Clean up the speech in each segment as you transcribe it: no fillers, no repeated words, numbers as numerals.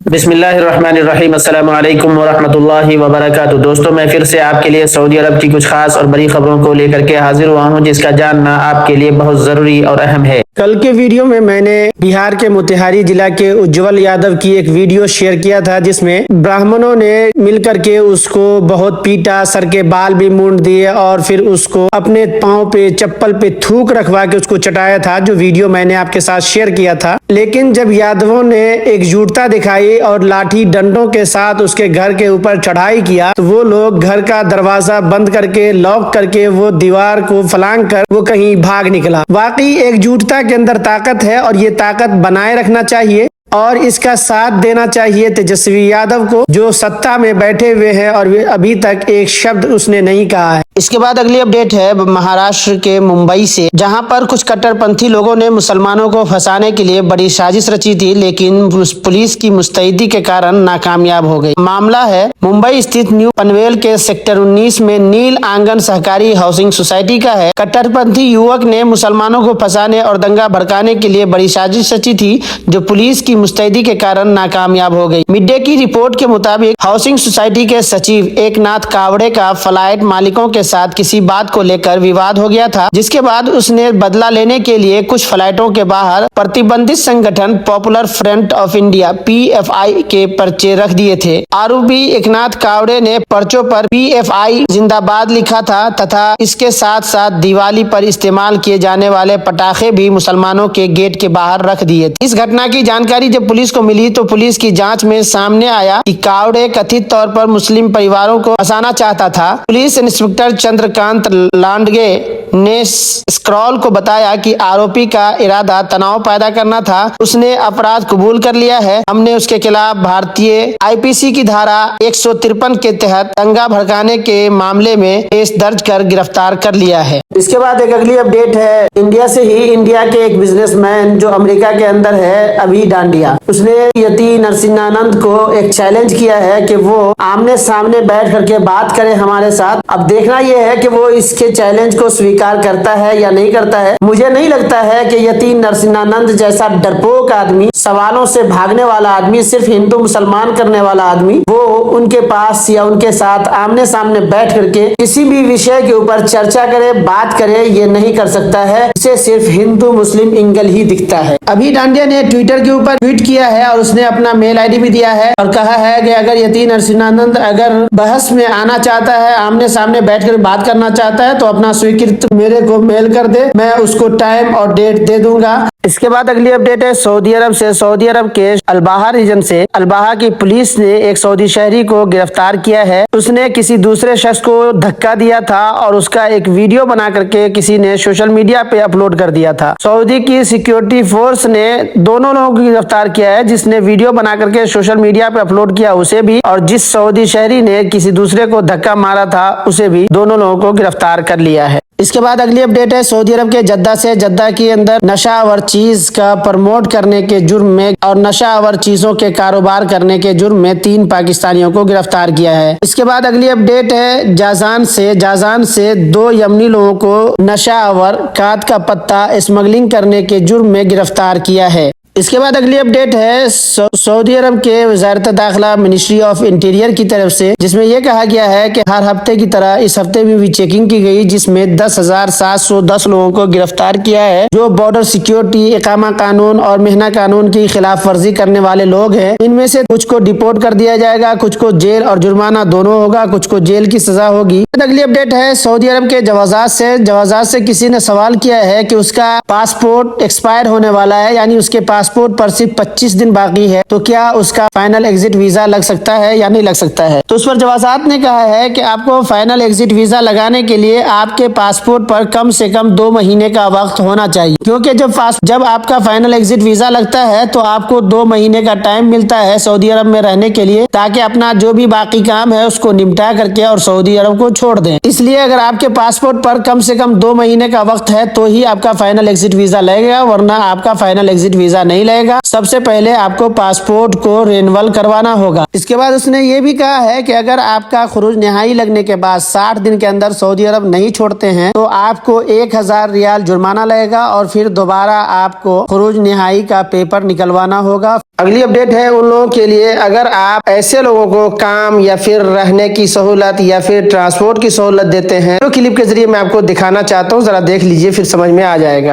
बिस्मिल्लाहिर्रहमानिर्रहीम अस्सलामु अलैकुम वरहमतुल्लाहि वबरकातुहू। दोस्तों, मैं फिर से आपके लिए सऊदी अरब की कुछ खास और बड़ी खबरों को लेकर के हाजिर हुआ हूं, जिसका जानना आपके लिए बहुत जरूरी और अहम है। कल के वीडियो में मैंने बिहार के मोतिहारी जिला के उज्जवल यादव की एक वीडियो शेयर किया था, जिसमें ब्राह्मणों ने मिलकर के उसको बहुत पीटा, सर के बाल भी मूंड दिए और फिर उसको अपने पाँव पे चप्पल पे थूक रखवा के उसको चटाया था, जो वीडियो मैंने आपके साथ शेयर किया था। लेकिन जब यादवों ने एकजुटता दिखाई और लाठी डंडों के साथ उसके घर के ऊपर चढ़ाई किया, तो वो लोग घर का दरवाजा बंद करके, लॉक करके, वो दीवार को फलांग कर वो कहीं भाग निकला। वाकई एकजुटता के अंदर ताकत है और ये ताकत बनाए रखना चाहिए और इसका साथ देना चाहिए तेजस्वी यादव को, जो सत्ता में बैठे हुए हैं और अभी तक एक शब्द उसने नहीं कहा है। इसके बाद अगली अपडेट है महाराष्ट्र के मुंबई से, जहां पर कुछ कट्टरपंथी लोगों ने मुसलमानों को फंसाने के लिए बड़ी साजिश रची थी, लेकिन पुलिस की मुस्तैदी के कारण नाकामयाब हो गई। मामला है मुंबई स्थित न्यू पनवेल के सेक्टर 19 में नील आंगन सहकारी हाउसिंग सोसाइटी का है। कट्टरपंथी युवक ने मुसलमानों को फंसाने और दंगा भड़काने के लिए बड़ी साजिश रची थी, जो पुलिस की मुस्तैदी के कारण नाकामयाब हो गई। मिड डे की रिपोर्ट के मुताबिक हाउसिंग सोसाइटी के सचिव एकनाथ कावड़े का फ्लाइट मालिकों के साथ किसी बात को लेकर विवाद हो गया था, जिसके बाद उसने बदला लेने के लिए कुछ फ्लाइटों के बाहर प्रतिबंधित संगठन popular front of India (PFI) के पर्चे रख दिए थे। आरोपी एकनाथ कावड़े ने पर्चों पर PFI जिंदाबाद लिखा था तथा इसके साथ साथ दिवाली पर इस्तेमाल किए जाने वाले पटाखे भी मुसलमानों के गेट के बाहर रख दिए थे। इस घटना की जानकारी जब पुलिस को मिली तो पुलिस की जांच में सामने आया कि कावड़े कथित तौर पर मुस्लिम परिवारों को फंसाना चाहता था। पुलिस इंस्पेक्टर चंद्रकांत लांडगे ने स्क्रॉल को बताया कि आरोपी का इरादा तनाव पैदा करना था। उसने अपराध कबूल कर लिया है। हमने उसके खिलाफ भारतीय IPC की धारा 153 के तहत दंगा भड़काने के मामले में केस दर्ज कर गिरफ्तार कर लिया है। इसके बाद एक अगली अपडेट है इंडिया से ही। इंडिया के एक बिजनेसमैन जो अमेरिका के अंदर है, अभी डांडिया, उसने यति नरसिंहानंद को एक चैलेंज किया है कि वो आमने सामने बैठ करके बात करे हमारे साथ। अब देखना यह है कि वो इसके चैलेंज को स्वीकार करता है या नहीं करता है। मुझे नहीं लगता है कि यति नरसिंहानंद जैसा डरपोक आदमी, सवालों से भागने वाला आदमी, सिर्फ हिंदू मुसलमान करने वाला आदमी, वो उनके पास या उनके साथ आमने सामने बैठ करके किसी भी विषय के ऊपर चर्चा करे, बात करे, ये नहीं कर सकता है। इसे सिर्फ हिंदू मुस्लिम एंगल ही दिखता है। अभी डांडिया ने ट्विटर के ऊपर ट्वीट किया है और उसने अपना मेल ID भी दिया है और कहा है कि अगर यति नरसिंहानंद अगर बहस में आना चाहता है, आमने सामने बैठकर बात करना चाहता है, तो अपना स्वीकृत मेरे को मेल कर दे, मैं उसको टाइम और डेट दे दूंगा। इसके बाद अगली अपडेट है सऊदी अरब से। सऊदी अरब के अलबाहा रीजन से अलबाहा की पुलिस ने एक सऊदी शहरी को गिरफ्तार किया है। उसने किसी दूसरे शख्स को धक्का दिया था और उसका एक वीडियो बना करके किसी ने सोशल मीडिया पे अपलोड कर दिया था। सऊदी की सिक्योरिटी फोर्स ने दोनों लोगों को गिरफ्तार किया है, जिसने वीडियो बना करके सोशल मीडिया पे अपलोड किया उसे भी, और जिस सऊदी शहरी ने किसी दूसरे को धक्का मारा था उसे भी, दोनों लोगों को गिरफ्तार कर लिया है। इसके बाद अगली अपडेट है सऊदी अरब के जद्दा से। जद्दा के अंदर नशावर चीज का प्रमोट करने के जुर्म में और नशावर चीजों के कारोबार करने के जुर्म में 3 पाकिस्तानियों को गिरफ्तार किया है। इसके बाद अगली अपडेट है जाजान से। जाजान से 2 यमनी लोगों को नशावर काद का पत्ता स्मगलिंग करने के जुर्म में गिरफ्तार किया है। इसके बाद अगली अपडेट है सऊदी अरब के वजारत दाखिला मिनिस्ट्री ऑफ इंटीरियर की तरफ से, जिसमें यह कहा गया है कि हर हफ्ते की तरह इस हफ्ते में भी चेकिंग की गई, जिसमें 10,710 लोगों को गिरफ्तार किया है, जो बॉर्डर सिक्योरिटी, इकामा कानून और मेहना कानून की खिलाफ वर्जी करने वाले लोग हैं। इनमें से कुछ को डिपोर्ट कर दिया जाएगा, कुछ को जेल और जुर्माना दोनों होगा, कुछ को जेल की सजा होगी। अगली अपडेट है सऊदी अरब के जवाजात से। जवाजात से किसी ने सवाल किया है कि उसका पासपोर्ट एक्सपायर होने वाला है, यानी उसके पासपोर्ट पर सिर्फ 25 दिन बाकी है, तो क्या उसका फाइनल एग्जिट वीजा लग सकता है या नहीं लग सकता है। तो उस पर जवाजात ने कहा है कि आपको फाइनल एग्जिट वीजा लगाने के लिए आपके पासपोर्ट पर कम से कम 2 महीने का वक्त होना चाहिए, क्योंकि जब आपका फाइनल एग्जिट वीजा लगता है तो आपको 2 महीने का टाइम मिलता है सऊदी अरब में रहने के लिए, ताकि अपना जो भी बाकी काम है उसको निपटा करके और सऊदी अरब को छोड़ दें। इसलिए अगर आपके पासपोर्ट पर कम से कम 2 महीने का वक्त है तो ही आपका फाइनल एग्जिट वीजा लगेगा, वरना आपका फाइनल एग्जिट वीजा नहीं लगेगा। सबसे पहले आपको पासपोर्ट को रिन्यूअल करवाना होगा। इसके बाद उसने ये भी कहा है कि अगर आपका खुरूज निहाई लगने के बाद 60 दिन के अंदर सऊदी अरब नहीं छोड़ते हैं तो आपको 1000 रियाल जुर्माना लगेगा और फिर दोबारा आपको खुरूज निहाई का पेपर निकलवाना होगा। अगली अपडेट है उन लोगों के लिए, अगर आप ऐसे लोगों को काम या फिर रहने की सहूलत या फिर ट्रांसपोर्ट की सहूलत देते हैं, तो क्लिप के जरिए मैं आपको दिखाना चाहता हूँ, जरा देख लीजिए फिर समझ में आ जाएगा।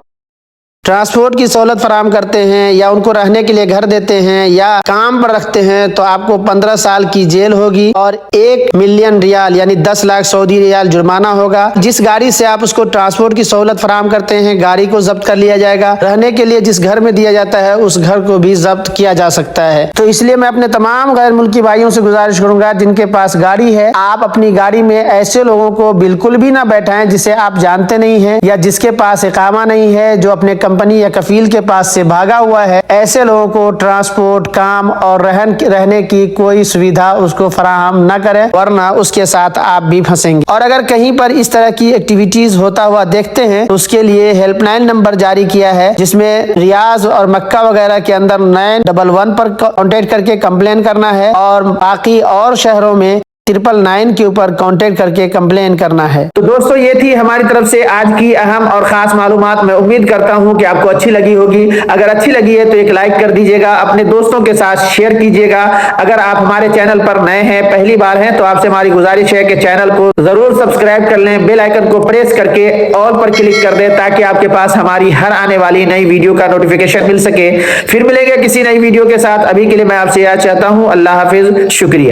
ट्रांसपोर्ट की सहूलत फराहम करते हैं या उनको रहने के लिए घर देते हैं या काम पर रखते हैं तो आपको 15 साल की जेल होगी और 1 मिलियन रियाल यानी 10 लाख सऊदी रियाल जुर्माना होगा। जिस गाड़ी से आप उसको ट्रांसपोर्ट की सहूलत फराहम करते हैं, गाड़ी को जब्त कर लिया जाएगा। रहने के लिए जिस घर में दिया जाता है उस घर को भी जब्त किया जा सकता है। तो इसलिए मैं अपने तमाम गैर मुल्की भाइयों से गुजारिश करूंगा, जिनके पास गाड़ी है, आप अपनी गाड़ी में ऐसे लोगों को बिल्कुल भी ना बैठाएं जिसे आप जानते नहीं है या जिसके पास इकामा नहीं है, जो अपने कंपनी या कफील के पास से भागा हुआ है। ऐसे लोगों को ट्रांसपोर्ट, काम और रहने की कोई सुविधा उसको फराहम न करें, वरना उसके साथ आप भी फंसेंगे। और अगर कहीं पर इस तरह की एक्टिविटीज होता हुआ देखते हैं तो उसके लिए हेल्पलाइन नंबर जारी किया है, जिसमें रियाज और मक्का वगैरह के अंदर 911 पर कॉन्टेक्ट करके कंप्लेन करना है और बाकी और शहरों में 999 के ऊपर कांटेक्ट करके कंप्लेन करना है। तो दोस्तों ये थी हमारी तरफ से आज की अहम और खास मालूमात। मैं उम्मीद करता हूं कि आपको अच्छी लगी होगी। अगर अच्छी लगी है तो एक लाइक कर दीजिएगा, अपने दोस्तों के साथ शेयर कीजिएगा। अगर आप हमारे चैनल पर नए हैं, पहली बार हैं, तो आपसे हमारी गुजारिश है कि चैनल को जरूर सब्सक्राइब कर लें, बेल आइकन को प्रेस करके ऑल पर क्लिक कर दें ताकि आपके पास हमारी हर आने वाली नई वीडियो का नोटिफिकेशन मिल सके। फिर मिलेंगे किसी नई वीडियो के साथ। अभी के लिए मैं आपसे याद चाहता हूँ, अल्लाह हाफिज, शुक्रिया।